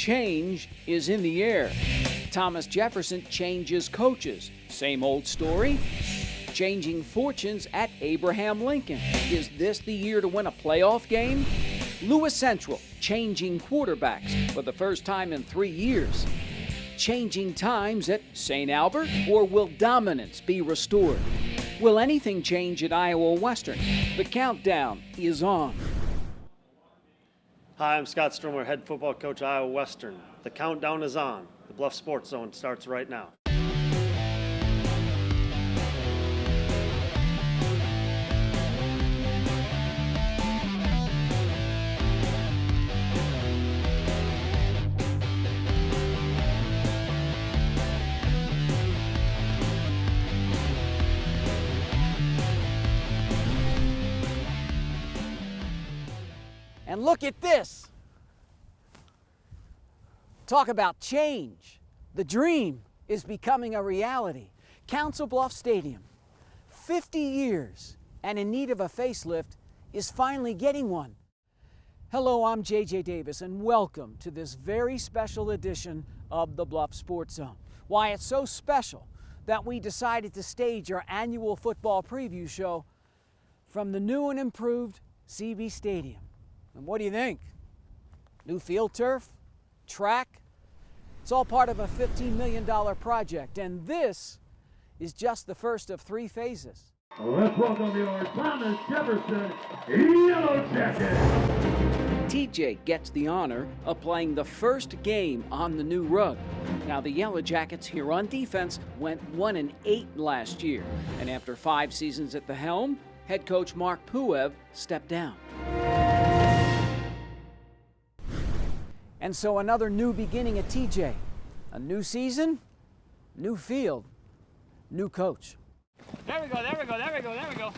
Change is in the air. Thomas Jefferson changes coaches. Same old story. Changing fortunes at Abraham Lincoln. Is this the year to win a playoff game? Lewis Central changing quarterbacks for the first time in 3 years. Changing times at St. Albert, or will dominance be restored? Will anything change at Iowa Western? The countdown is on. Hi, I'm Scott Stromer, head football coach, Iowa Western. The countdown is on. The Bluffs Sports Zone starts right now. And look at this. Talk about change. The dream is becoming a reality. Council Bluffs Stadium, 50 years and in need of a facelift, is finally getting one. Hello, I'm JJ Davis, and welcome to this very special edition of the Bluffs Sports Zone. Why it's so special that we decided to stage our annual football preview show from the new and improved CB Stadium. And what do you think? New field turf? Track? It's all part of a $15 million project, and this is just the first of 3 phases. Let's welcome your Thomas Jefferson Yellow Jackets. TJ gets the honor of playing the first game on the new rug. Now, the Yellow Jackets here on defense went 1-8 last year, and after 5 seasons at the helm, head coach Mark Puev stepped down. And so another new beginning at TJ. A new season, new field, new coach. There we go, there we go, there we go, there we go.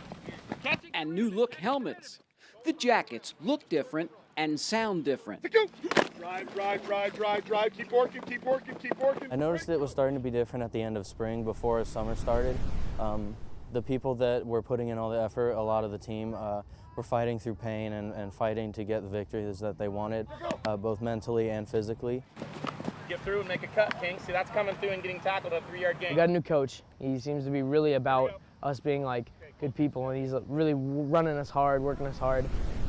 And new look helmets. The Jackets look different and sound different. Drive. Keep working. I noticed it was starting to be different at the end of spring before summer started. The people that were putting in all the effort, a lot of the team, were fighting through pain and fighting to get the victories that they wanted, both mentally and physically. Get through and make a cut, King. See, that's coming through and getting tackled a 3-yard gain. We got a new coach. He seems to be really about us being like good people, and he's really running us hard, working us hard,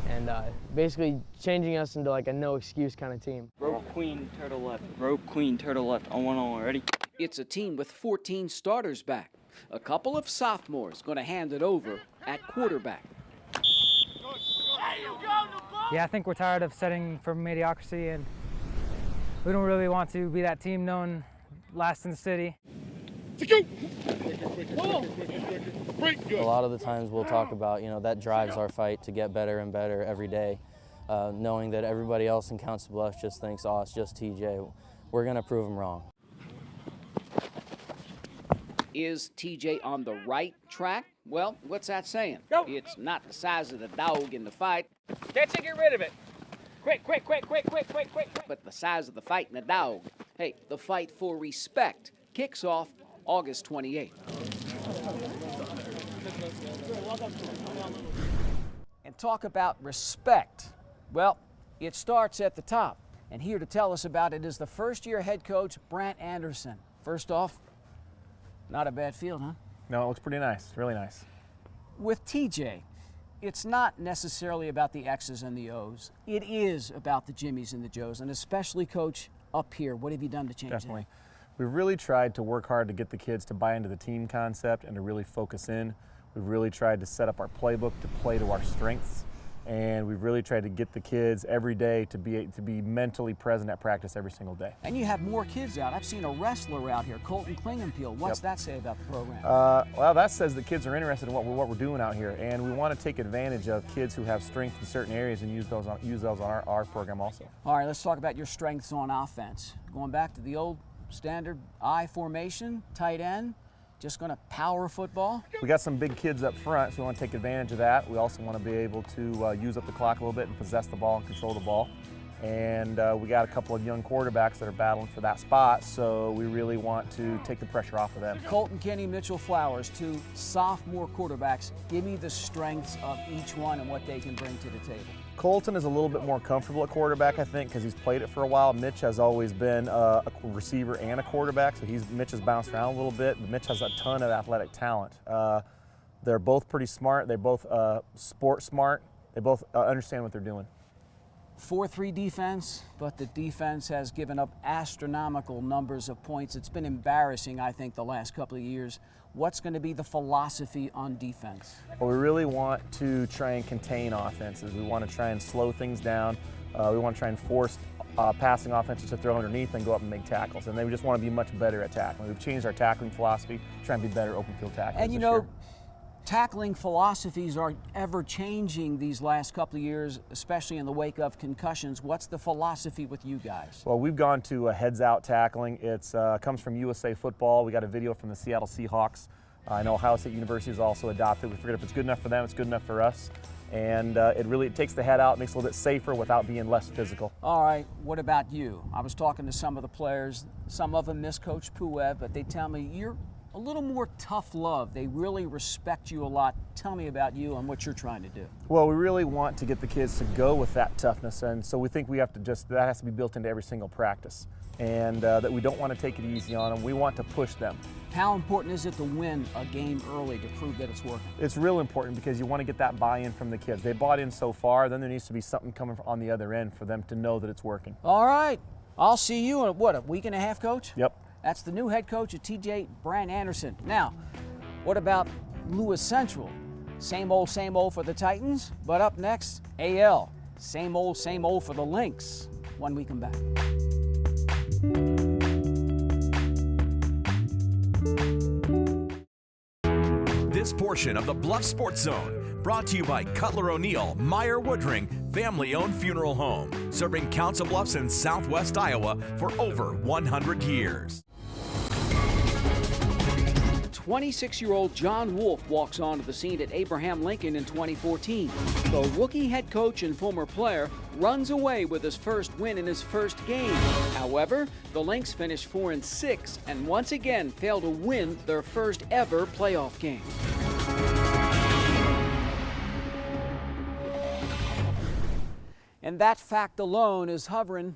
and basically changing us into like a no excuse kind of team. Rope queen, turtle left. Rope queen, turtle left. On 1-on-1, ready? It's a team with 14 starters back. A couple of sophomores going to hand it over at quarterback. Yeah, I think we're tired of setting for mediocrity, and we don't really want to be that team known last in the city. A lot of the times we'll talk about, that drives our fight to get better and better every day, knowing that everybody else in Council Bluffs just thinks, oh, it's just TJ. We're going to prove them wrong. Is TJ on the right track? Well, what's that saying? Go. It's not the size of the dog in the fight, Catch it, get rid of it. Quick. but the size of the fight in the dog. Hey, the fight for respect kicks off August 28th. And talk about respect. Well, it starts at the top. And here to tell us about it is the first-year head coach, Brant Anderson. First off, not a bad field, huh? No, it looks pretty nice, really nice. With TJ, it's not necessarily about the X's and the O's. It is about the Jimmies and the Joes, and especially, Coach, up here. What have you done to change Definitely. We've really tried to work hard to get the kids to buy into the team concept and to really focus in. We've really tried to set up our playbook to play to our strengths, and we've really tried to get the kids every day to be mentally present at practice every single day. And you have more kids out. I've seen a wrestler out here, Colton Klingenpeel. What's that say about the program? Well, that says the kids are interested in what we're doing out here, and we want to take advantage of kids who have strength in certain areas and use those on our program also. All right, let's talk about your strengths on offense. Going back to the old standard I formation, tight end, just going to power football. We got some big kids up front, so we want to take advantage of that. We also want to be able to use up the clock a little bit and possess the ball and control the ball. And we got a couple of young quarterbacks that are battling for that spot, so we really want to take the pressure off of them. Colton Kenny, Mitchell Flowers, two sophomore quarterbacks. Give me the strengths of each one and what they can bring to the table. Colton is a little bit more comfortable at quarterback, I think, because he's played it for a while. Mitch has always been a receiver and a quarterback, so Mitch has bounced around a little bit, but Mitch has a ton of athletic talent. They're both pretty smart. They're both sport smart. They both understand what they're doing. 4-3 defense, but the defense has given up astronomical numbers of points. It's been embarrassing, I think, the last couple of years. What's going to be the philosophy on defense? Well, we really want to try and contain offenses. We want to try and slow things down. We want to try and force passing offenses to throw underneath and go up and make tackles. And then we just want to be much better at tackling. We've changed our tackling philosophy, try and be better open field tacklers. And you know, tackling philosophies are ever changing these last couple of years, especially in the wake of concussions. What's the philosophy with you guys? Well, we've gone to heads out tackling. It comes from USA Football. We got a video from the Seattle Seahawks. I know Ohio State University has also adopted. We figured if it's good enough for them, it's good enough for us. And it takes the head out, makes it a little bit safer without being less physical. All right, what about you? I was talking to some of the players. Some of them miss Coach Puev, but they tell me you're a little more tough love. They really respect you a lot. Tell me about you and what you're trying to do. Well, we really want to get the kids to go with that toughness, and so we think we have to that has to be built into every single practice, and that we don't want to take it easy on them. We want to push them. How important is it to win a game early to prove that it's working? It's real important because you want to get that buy-in from the kids. They bought in so far, then there needs to be something coming on the other end for them to know that it's working. All right, I'll see you in, what, a week and a half, Coach? Yep. That's the new head coach at TJ, Brian Anderson. Now, what about Lewis Central? Same old for the Titans, but up next, AL. Same old for the Lynx when we come back. This portion of the Bluffs Sports Zone brought to you by Cutler O'Neill, Meyer Woodring, family-owned funeral home, serving Council Bluffs in southwest Iowa for over 100 years. 26-year-old John Wolf walks onto the scene at Abraham Lincoln in 2014. The rookie head coach and former player runs away with his first win in his first game. However, the Lynx finished 4-6 and once again failed to win their first ever playoff game. And that fact alone is hovering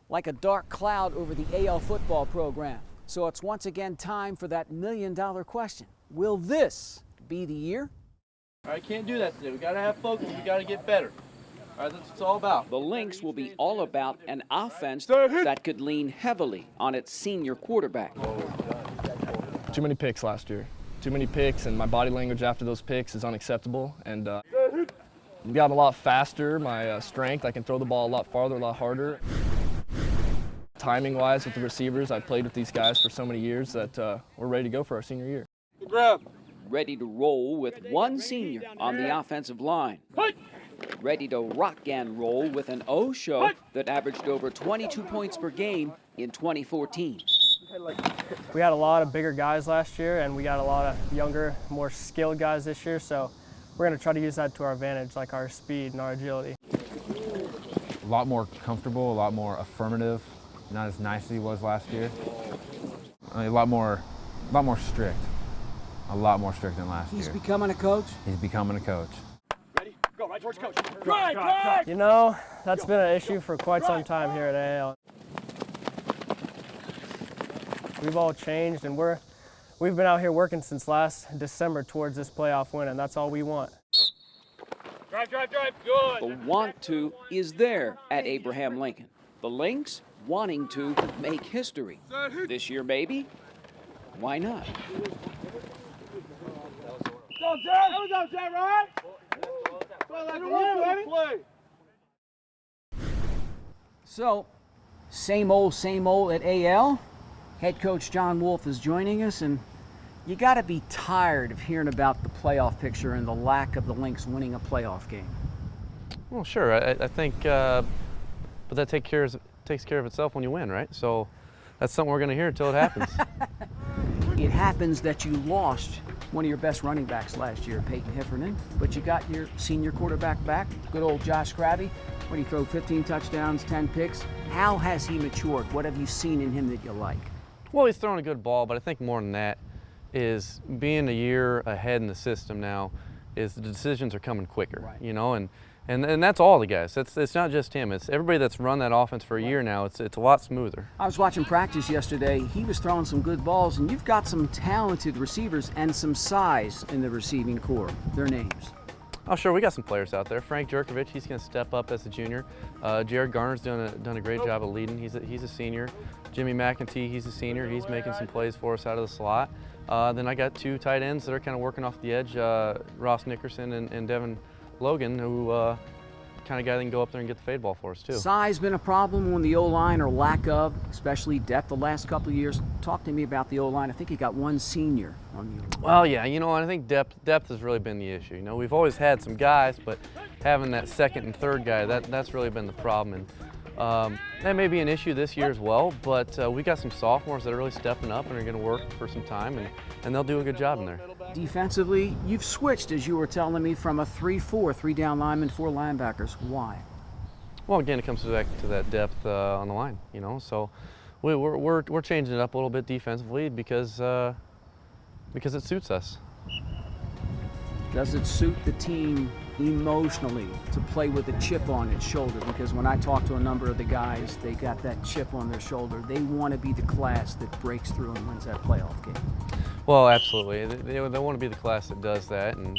like a dark cloud over the AL football program. So it's once again time for that million-dollar question. Will this be the year? All right, can't do that today. We got to have focus. We got to get better. All right, that's what it's all about. The Lynx will be all about an offense that could lean heavily on its senior quarterback. Too many picks last year. Too many picks, and my body language after those picks is unacceptable. And I've gotten a lot faster. My strength, I can throw the ball a lot farther, a lot harder. Timing-wise with the receivers, I've played with these guys for so many years that we're ready to go for our senior year. Good grab. Ready to roll with one senior on the offensive line. Ready to rock and roll with an O show that averaged over 22 points per game in 2014. We had a lot of bigger guys last year, and we got a lot of younger, more skilled guys this year, so we're going to try to use that to our advantage, like our speed and our agility. A lot more comfortable, a lot more affirmative. Not as nice as he was last year. A lot more strict. A lot more strict than last year. He's becoming a coach? He's becoming a coach. Ready? Go right towards coach. Drive! You know, that's been an issue for quite some time here at AL. We've all changed, and we've been out here working since last December towards this playoff win, and that's all we want. Drive, good. The want to is there at Abraham Lincoln. The Lynx wanting to make history. This year, maybe? Why not? So, same old at AL. Head coach John Wolf is joining us, and you got to be tired of hearing about the playoff picture and the lack of the Lynx winning a playoff game. Well, sure. I think, but that takes care of itself when you win, right? So that's something we're going to hear until it happens. It happens that you lost one of your best running backs last year, Peyton Heffernan, but you got your senior quarterback back, good old Josh Krabby. What do you throw, 15 touchdowns, 10 picks? How has he matured? What have you seen in him that you like? Well, he's throwing a good ball, but I think more than that is being a year ahead in the system now is the decisions are coming quicker, right. You know, and that's all the guys. It's not just him. It's everybody that's run that offense for a year now. It's a lot smoother. I was watching practice yesterday. He was throwing some good balls, and you've got some talented receivers and some size in the receiving core. Their names. Oh, sure, we got some players out there. Frank Jerkovich, he's going to step up as a junior. Jared Garner's done a great job of leading. He's a senior. Jimmy McEntee, he's a senior. He's making some plays for us out of the slot. Then I got 2 tight ends that are kind of working off the edge, Ross Nickerson and Devin Logan, who kind of guy that can go up there and get the fade ball for us too. Size been a problem on the O-line, or lack of, especially depth the last couple of years. Talk to me about the O-line. I think you got 1 senior on the O-line. Well, yeah, you know, I think depth has really been the issue. You know, we've always had some guys, but having that second and third guy, that's really been the problem. And that may be an issue this year as well, but we got some sophomores that are really stepping up and are going to work for some time, and they'll do a good job in there. Defensively, you've switched, as you were telling me, from a 3-4, 3 down linemen, 4 linebackers. Why? Well, again, it comes back to that depth on the line, you know. So we're changing it up a little bit defensively because it suits us. Does it suit the team emotionally to play with a chip on its shoulder? Because when I talk to a number of the guys, they got that chip on their shoulder. They want to be the class that breaks through and wins that playoff game. Well, absolutely. They want to be the class that does that, and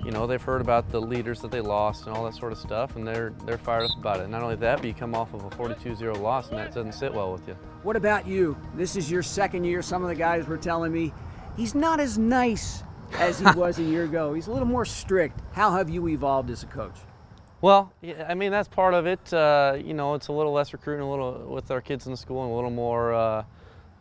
you know, they've heard about the leaders that they lost and all that sort of stuff, and they're fired up about it. Not only that, but you come off of a 42-0 loss, and that doesn't sit well with you. What about you? This is your second year. Some of the guys were telling me he's not as nice as he was a year ago. He's a little more strict. How have you evolved as a coach? Well, yeah, I mean, that's part of it. You know, it's a little less recruiting, a little with our kids in the school, and a little more.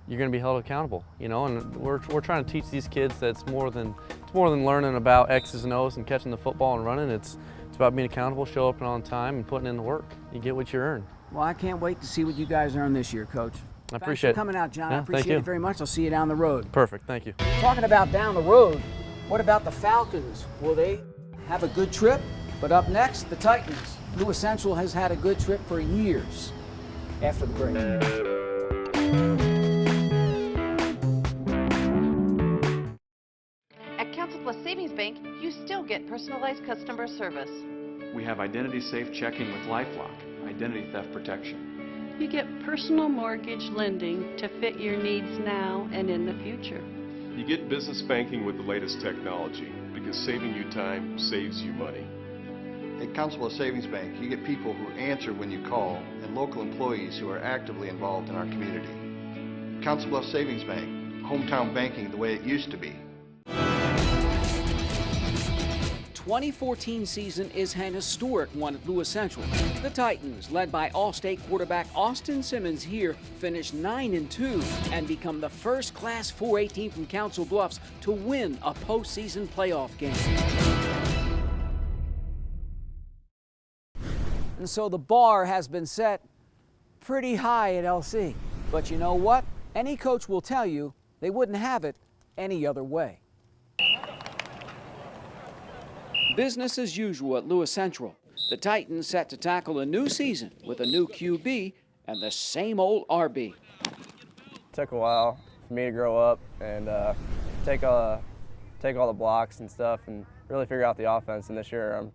You're going to be held accountable, you know, and we're trying to teach these kids that it's more than learning about X's and O's and catching the football and running. It's about being accountable, show up on time, and putting in the work. You get what you earn. Well, I can't wait to see what you guys earn this year, Coach. I appreciate it. Thanks for coming out, John. Yeah, I appreciate it very much. I'll see you down the road. Perfect. Thank you. Talking about down the road, what about the Falcons? Will they have a good trip? But up next, the Titans. Lewis Central has had a good trip for years. After the break. Plus Savings Bank, you still get personalized customer service. We have identity-safe checking with LifeLock, identity theft protection. You get personal mortgage lending to fit your needs now and in the future. You get business banking with the latest technology because saving you time saves you money. At Council Bluffs Savings Bank, you get people who answer when you call and local employees who are actively involved in our community. Council Bluffs Savings Bank, hometown banking the way it used to be. 2014 season is an historic one at Lewis Central. The Titans, led by All-State quarterback Austin Simmons here, finished 9-2 and become the first Class 4A team from Council Bluffs to win a postseason playoff game. And so the bar has been set pretty high at LC. But you know what? Any coach will tell you they wouldn't have it any other way. Business as usual at Lewis Central. The Titans set to tackle a new season with a new QB and the same old RB. It took a while for me to grow up and take all the blocks and stuff and really figure out the offense. And this year I'm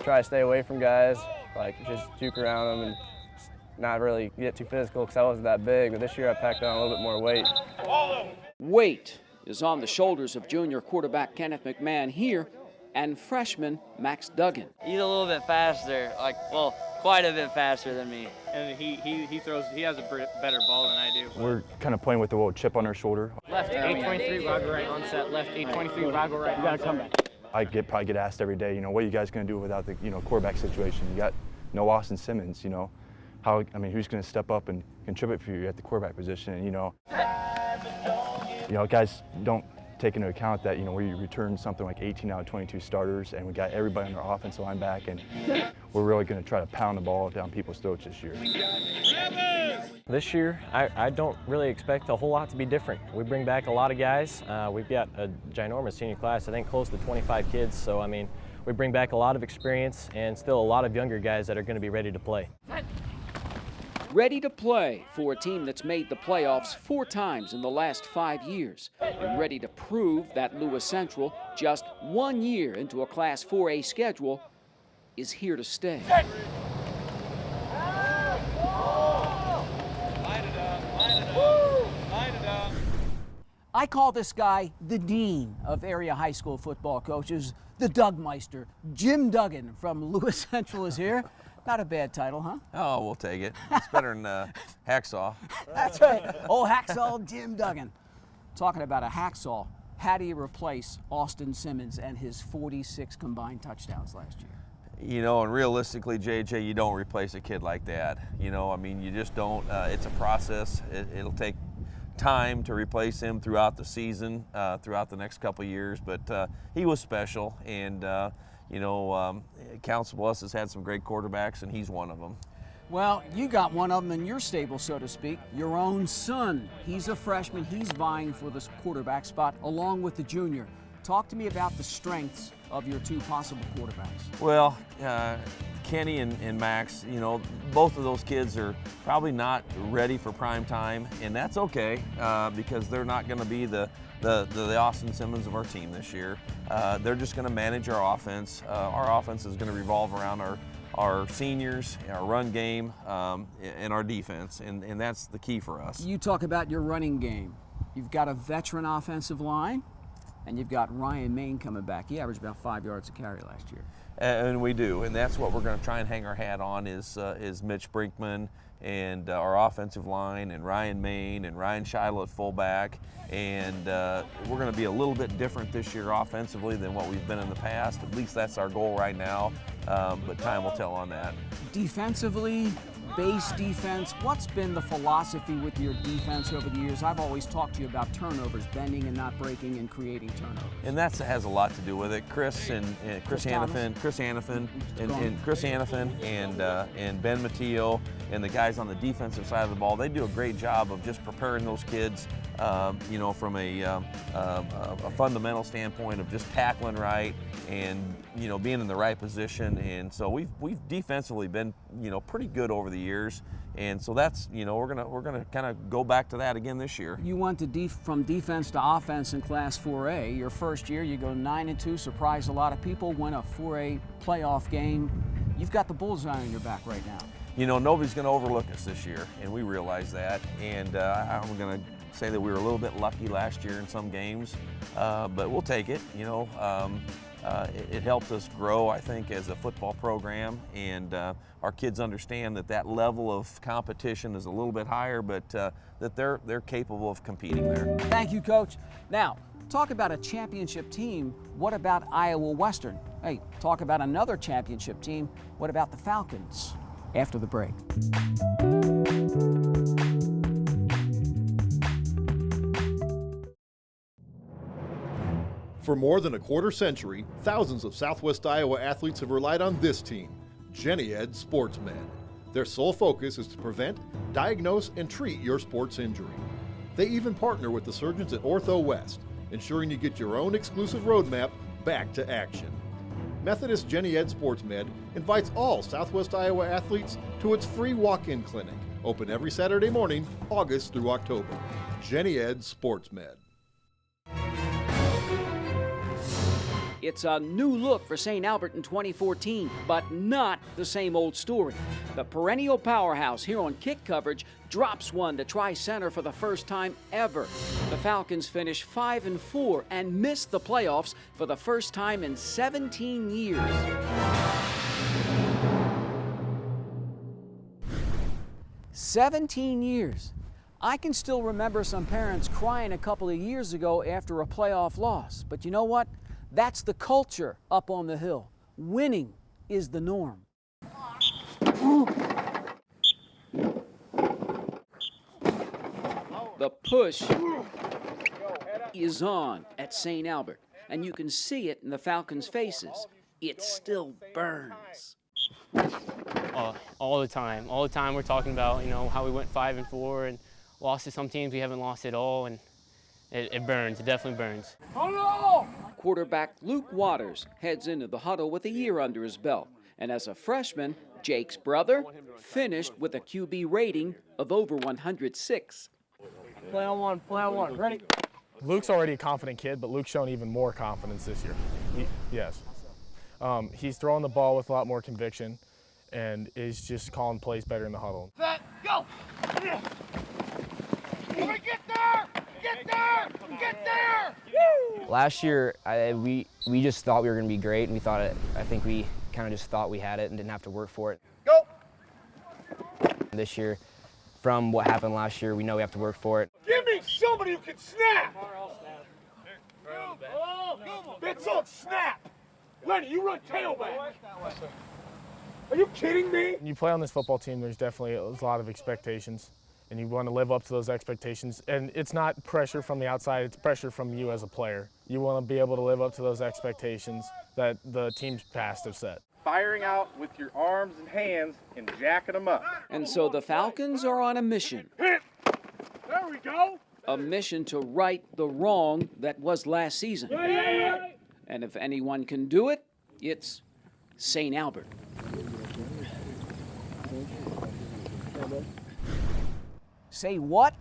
try to stay away from guys, like just juke around them and not really get too physical because I wasn't that big. But this year I packed on a little bit more weight. Weight is on the shoulders of junior quarterback Kenneth McMahon here and freshman Max Duggan. He's a little bit faster, quite a bit faster than me. And he has a better ball than I do. We're kind of playing with a little chip on our shoulder. Left 823, Rago right on set. Left 823, Rago right on set. You gotta come back. I probably get asked every day, what are you guys going to do without the quarterback situation? You got no Austin Simmons, who's going to step up and contribute for you at the quarterback position? And guys don't take into account that we returned something like 18 out of 22 starters, and we got everybody on our offensive line back, and we're really going to try to pound the ball down people's throats this year. This year, I don't really expect a whole lot to be different. We bring back a lot of guys. We've got a ginormous senior class, I think close to 25 kids, so we bring back a lot of experience and still a lot of younger guys that are going to be ready to play. Ready to play for a team that's made the playoffs 4 times in the last 5 years, and ready to prove that Lewis Central, just 1 year into a Class 4A schedule, is here to stay. I call this guy the dean of area high school football coaches, the Dougmeister. Jim Duggan from Lewis Central is here. Not a bad title, huh? Oh, we'll take it. It's better than Hacksaw. That's right. Oh, Hacksaw Jim Duggan. Talking about a hacksaw, how do you replace Austin Simmons and his 46 combined touchdowns last year? You know, and realistically, JJ, you don't replace a kid like that. You know, I mean, you just don't. It's a process. It'll take time to replace him throughout the season, throughout the next couple of years. But he was special, and you know, Council Bluffs has had some great quarterbacks, and he's one of them. Well, you got one of them in your stable, so to speak, your own son. He's a freshman. He's vying for this quarterback spot along with the junior. Talk to me about the strengths of your 2 possible quarterbacks. Well, Kenny and Max, you know, both of those kids are probably not ready for prime time, and that's okay because they're not going to be the Austin Simmons of our team this year. They're just going to manage our offense. Our offense is going to revolve around our seniors, our run game, and our defense, and that's the key for us. You talk about your running game. You've got a veteran offensive line, and you've got Ryan Main coming back. He averaged about 5 yards a carry last year. And we do, and that's what we're going to try and hang our hat on is Mitch Brinkman and our offensive line, and Ryan Main and Ryan Shiloh at fullback. And we're going to be a little bit different this year offensively than what we've been in the past. At least that's our goal right now, but time will tell on that. Defensively, base defense, what's been the philosophy with your defense over the years? I've always talked to you about turnovers, bending and not breaking and creating turnovers. And that has a lot to do with it. Chris Hanifin and Ben Matteo and the guys on the defensive side of the ball, they do a great job of just preparing those kids, you know, from a fundamental standpoint of just tackling right and, you know, being in the right position. And so we've defensively been, you know, pretty good over the years. And so that's, you know, we're gonna kind of go back to that again this year. You went from defense to offense in Class 4A. Your first year, you go 9-2, surprise a lot of people, win a 4A playoff game. You've got the bullseye on your back right now. You know, nobody's going to overlook us this year, and we realize that. And I'm going to say that we were a little bit lucky last year in some games, but we'll take it. You know, it helped us grow, I think, as a football program, and our kids understand that that level of competition is a little bit higher, but that they're capable of competing there. Thank you, Coach. Now, talk about a championship team. What about Iowa Western? Hey, talk about another championship team. What about the Falcons? After the break. For more than a quarter century, thousands of Southwest Iowa athletes have relied on this team, Jenny Ed SportsMed. Their sole focus is to prevent, diagnose, and treat your sports injury. They even partner with the surgeons at Ortho West, ensuring you get your own exclusive roadmap back to action. Methodist Jenny Ed SportsMed invites all Southwest Iowa athletes to its free walk-in clinic, open every Saturday morning, August through October. Jenny Ed SportsMed. It's a new look for St. Albert in 2014, but not the same old story. The perennial powerhouse here on Kick Coverage drops one to try center for the first time ever. The Falcons finish 5-4 and miss the playoffs for the first time in 17 years. "17 years. I can still remember some parents crying a couple of years ago after a playoff loss, but you know what? That's the culture up on the hill. Winning is the norm. The push is on at St. Albert, and you can see it in the Falcons' faces. It still burns. All the time. All the time we're talking about, you know, how we went 5-4 and lost to some teams we haven't lost at all, and it burns. It definitely burns. Quarterback Luke Waters heads into the huddle with a year under his belt. And as a freshman, Jake's brother finished with a QB rating of over 106. Play on one, ready? Luke's already a confident kid, but Luke's shown even more confidence this year. Yes. He's throwing the ball with a lot more conviction and is just calling plays better in the huddle. Set, go! Get there! Get there! Get there! Woo! Last year, we just thought we were going to be great, and I think we kind of just thought we had it and didn't have to work for it. Go! This year, from what happened last year, we know we have to work for it. Give me somebody who can snap! That's on snap! Lenny, you run tailback! Are you kidding me? When you play on this football team, there's definitely a lot of expectations, and you want to live up to those expectations. And it's not pressure from the outside, it's pressure from you as a player. You want to be able to live up to those expectations that the team's past have set. Firing out with your arms and hands and jacking them up. And so the Falcons are on a mission. Hit! There we go! A mission to right the wrong that was last season. And if anyone can do it, it's St. Albert. Say what?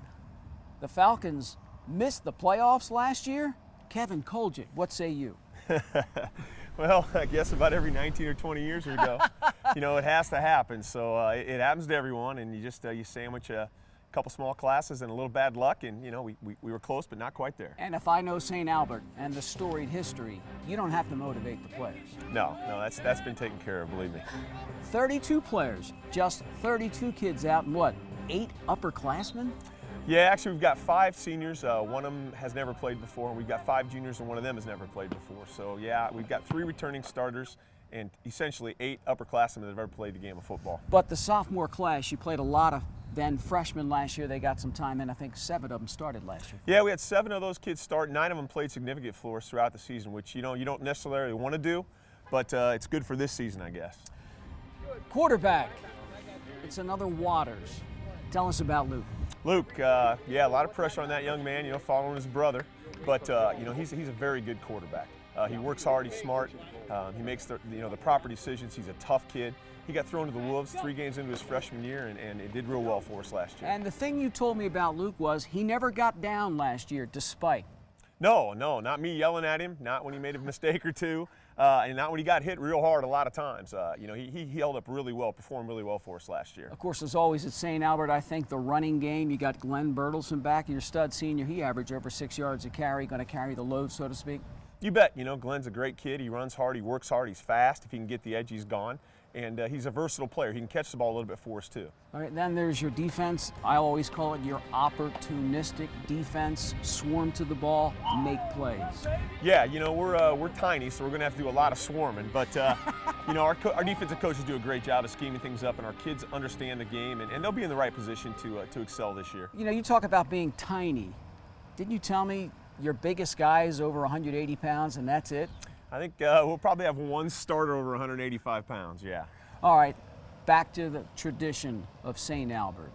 The Falcons missed the playoffs last year? Kevin Colgett, what say you? Well, I guess about every 19 or 20 years or so, it has to happen. So it happens to everyone, and you just you sandwich a couple small classes and a little bad luck, and we were close, but not quite there. And if I know St. Albert and the storied history, you don't have to motivate the players. No, that's been taken care of, believe me. 32 players, just 32 kids out, and what, 8 upperclassmen? Yeah, actually we've got 5 seniors. One of them has never played before, and we've got 5 juniors, and one of them has never played before. So yeah, we've got 3 returning starters and essentially 8 upperclassmen that have ever played the game of football. But the sophomore class, you played a lot of then freshmen last year. They got some time, and I think 7 of them started last year. Yeah, we had 7 of those kids start. 9 of them played significant for us throughout the season, which you don't necessarily want to do, but it's good for this season, I guess. Quarterback, it's another Waters. Tell us about Luke. Luke, yeah, a lot of pressure on that young man, following his brother, but he's a very good quarterback. He works hard, he's smart, he makes the proper decisions. He's a tough kid. He got thrown to the wolves 3 games into his freshman year, and it did real well for us last year. And the thing you told me about Luke was he never got down last year, despite. No, not me yelling at him, not when he made a mistake or two, and not when he got hit real hard a lot of times. He held up really well, performed really well for us last year. Of course, as always at St. Albert, I think the running game, you got Glenn Bertelson back, your stud senior. He averaged over 6 yards a carry, going to carry the load, so to speak. You bet. Glenn's a great kid. He runs hard, he works hard, he's fast. If he can get the edge, he's gone. And he's a versatile player. He can catch the ball a little bit for us, too. All right, then there's your defense. I always call it your opportunistic defense. Swarm to the ball, make plays. Yeah, we're tiny, so we're going to have to do a lot of swarming. But, our defensive coaches do a great job of scheming things up, and our kids understand the game, and they'll be in the right position to excel this year. You talk about being tiny. Didn't you tell me your biggest guy is over 180 pounds, and that's it? I think we'll probably have 1 starter over 185 pounds, yeah. All right, back to the tradition of St. Albert.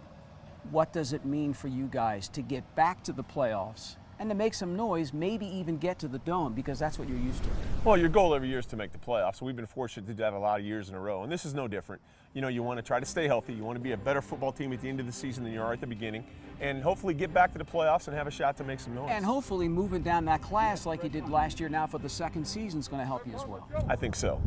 What does it mean for you guys to get back to the playoffs and to make some noise, maybe even get to the Dome, because that's what you're used to? Well, your goal every year is to make the playoffs. So we've been fortunate to do that a lot of years in a row, and this is no different. You want to try to stay healthy. You want to be a better football team at the end of the season than you are at the beginning, and hopefully get back to the playoffs and have a shot to make some noise. And hopefully moving down that class like you did last year now for the second season is going to help you as well. I think so.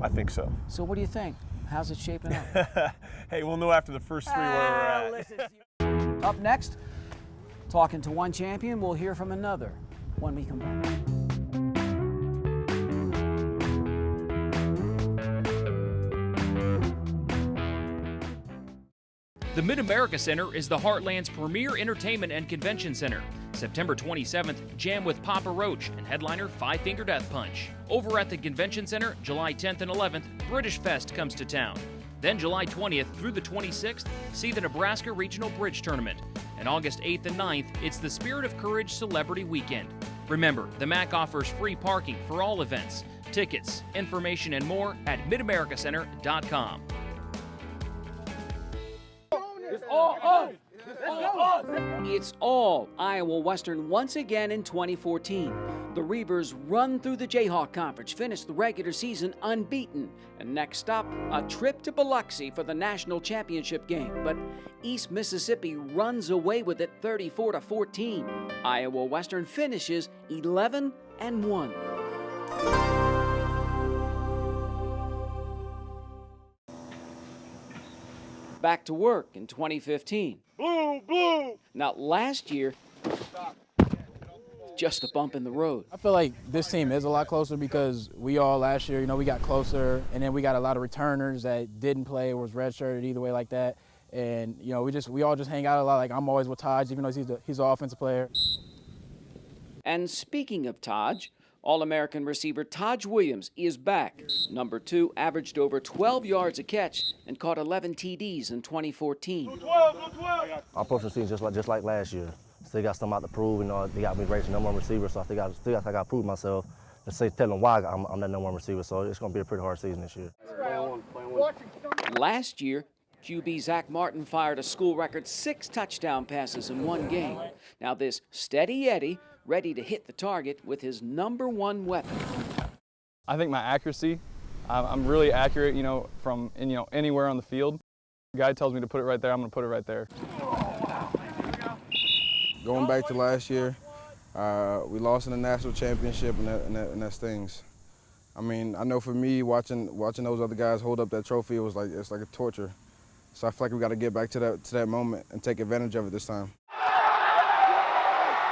So what do you think? How's it shaping up? Hey, we'll know after the first 3 where we're at. Up next, talking to one champion, we'll hear from another when we come back. The Mid-America Center is the Heartland's premier entertainment and convention center. September 27th, jam with Papa Roach and headliner Five Finger Death Punch. Over at the Convention Center, July 10th and 11th, British Fest comes to town. Then July 20th through the 26th, see the Nebraska Regional Bridge Tournament. And August 8th and 9th, it's the Spirit of Courage Celebrity Weekend. Remember, the MAC offers free parking for all events. Tickets, information, and more at midamericacenter.com. It's all on. It's all Iowa Western once again in 2014. The Reavers run through the Jayhawk Conference, finish the regular season unbeaten, and next stop, a trip to Biloxi for the national championship game. But East Mississippi runs away with it 34-14. Iowa Western finishes 11-1. Back to work in 2015. Blue! Now, last year, just a bump in the road. I feel like this team is a lot closer because we all last year, we got closer, and then we got a lot of returners that didn't play or was redshirted either way like that. And, we all just hang out a lot. Like, I'm always with Taj, even though he's an offensive player. And speaking of Taj, All-American receiver Taj Williams is back. Number 2 averaged over 12 yards a catch and caught 11 TDs in 2014. I approached the season just like last year. Still got something out to prove. They got me ranked the number 1 receiver, so I got to prove myself and tell them why I'm that number 1 receiver. So it's going to be a pretty hard season this year. Last year, QB Zach Martin fired a school record 6 touchdown passes in one game. Now this steady Eddie ready to hit the target with his number 1 weapon. I think my accuracy, I'm really accurate, from anywhere on the field. The guy tells me to put it right there, I'm going to put it right there. Going back to last year, we lost in the national championship, and that stings. I mean, I know for me, watching those other guys hold up that trophy, it's like a torture. So I feel like we got to get back to that moment and take advantage of it this time.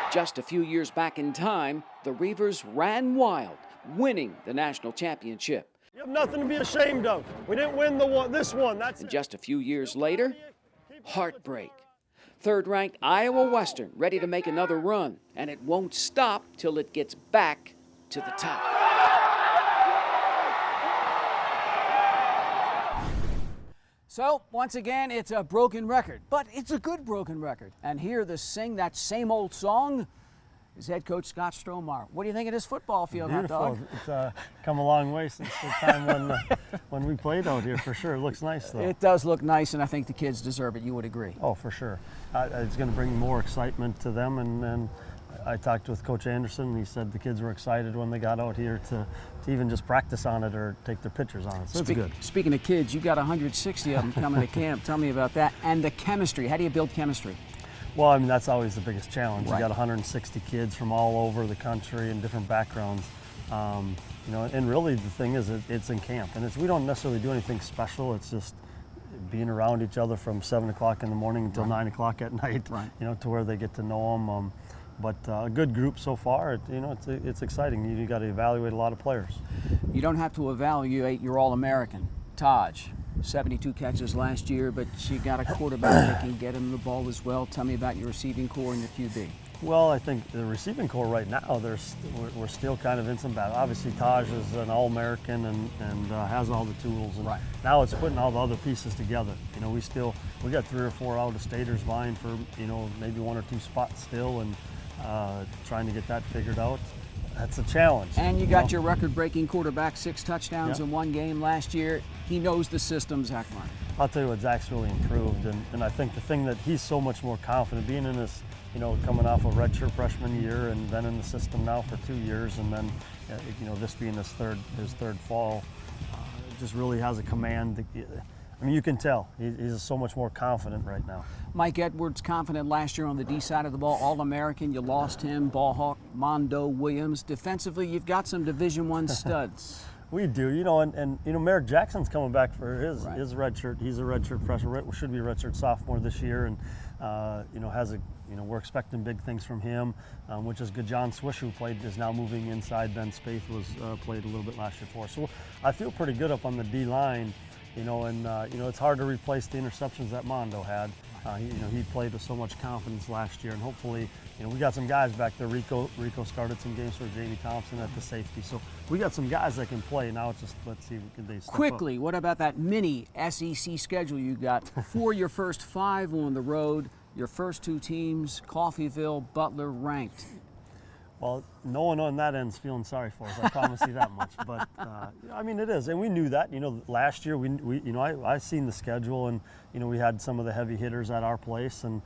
Just a few years back in time, the Reavers ran wild, winning the national championship. You have nothing to be ashamed of. We didn't win this one. And just a few years later, heartbreak. Third-ranked Iowa Western ready to make another run, and it won't stop till it gets back to the top. So, once again, it's a broken record, but it's a good broken record. And here to sing that same old song is head coach Scott Strohmeyer. What do you think of this football field, hot dog? It's come a long way since the time when we played out here, for sure. It looks nice, though. It does look nice, and I think the kids deserve it. You would agree. Oh, for sure. It's going to bring more excitement to them, and I talked with Coach Anderson, and he said the kids were excited when they got out here to even just practice on it or take their pictures on it. So it's good. Speaking of kids, you got 160 of them coming to camp. Tell me about that. And the chemistry. How do you build chemistry? Well, I mean, that's always the biggest challenge. Right. You got 160 kids from all over the country and different backgrounds. And really the thing is it's in camp. And we don't necessarily do anything special. It's just being around each other from 7 o'clock in the morning until 9 o'clock at night, to where they get to know them. But a good group so far. It's exciting. You got to evaluate a lot of players. You don't have to evaluate your All-American, Taj. 72 catches last year, but you got a quarterback that can get him the ball as well. Tell me about your receiving core and your QB. Well, I think the receiving core right now, we're still kind of in some battle. Obviously, Taj is an All-American and has all the tools. And now it's putting all the other pieces together. We got 3 or 4 out-of-staters vying for maybe 1 or 2 spots still, and trying to get that figured out. That's a challenge. And you got your record-breaking quarterback, 6 touchdowns in one game last year. He knows the system, Zach Martin. I'll tell you what, Zach's really improved, and I think the thing that he's so much more confident, being in this, coming off a redshirt freshman year and then in the system now for 2 years, and then, this being his third fall, just really has a command. I mean, you can tell he's so much more confident right now. Mike Edwards confident last year on the D side of the ball, All-American. You lost him, ball hawk, Mondo Williams. Defensively, you've got some Division I studs. We do, and Merrick Jackson's coming back for his red shirt. He's a redshirt freshman, should be a redshirt sophomore this year, and we're expecting big things from him, which is good. John Swish, who is now moving inside. Ben Spaeth played a little bit last year for us. So I feel pretty good up on the D line. It's hard to replace the interceptions that Mondo had. He played with so much confidence last year, and hopefully, we got some guys back there. Rico started some games for Jamie Thompson at the safety, so we got some guys that can play. Now it's just let's see can they step Quickly, up. What about that mini SEC schedule you got for your first 5 on the road? Your first 2 teams, Coffeyville, Butler, ranked. Well, no one on that end's feeling sorry for us. I promise you that much. But I mean, it is, and we knew that. You know, last year I seen the schedule, and we had some of the heavy hitters at our place, and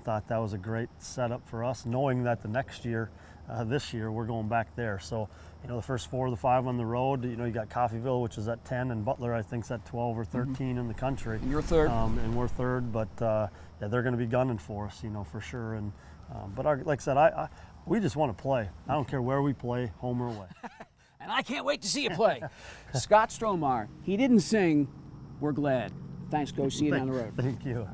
thought that was a great setup for us, knowing that the next year, this year, we're going back there. So, the first 4 of the 5 on the road. You got Coffeyville, which is at 10, and Butler, I think, is at 12 or 13 in the country. And you're third. And we're third, but yeah, they're going to be gunning for us, for sure. And but like I said, we just want to play. I don't care where we play, home or away. And I can't wait to see you play. Scott Strohmeyer, he didn't sing. We're glad. Thanks, Coach. See you down the road. Thank you.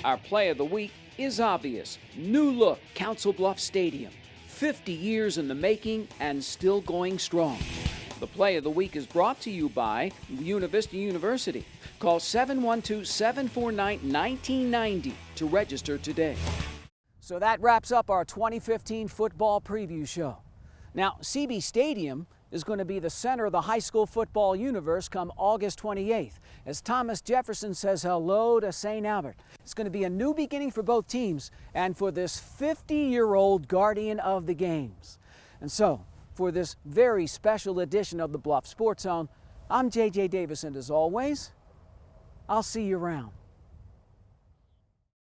Our play of the week is obvious. New look, Council Bluffs Stadium. 50 years in the making and still going strong. The play of the week is brought to you by Una Vista University. Call 712-749-1990 to register today. So that wraps up our 2015 football preview show. Now, CB Stadium is going to be the center of the high school football universe come August 28th, as Thomas Jefferson says hello to St. Albert. It's going to be a new beginning for both teams and for this 50-year-old guardian of the games. And so, for this very special edition of the Bluff Sports Zone, I'm J.J. Davis, and as always, I'll see you around.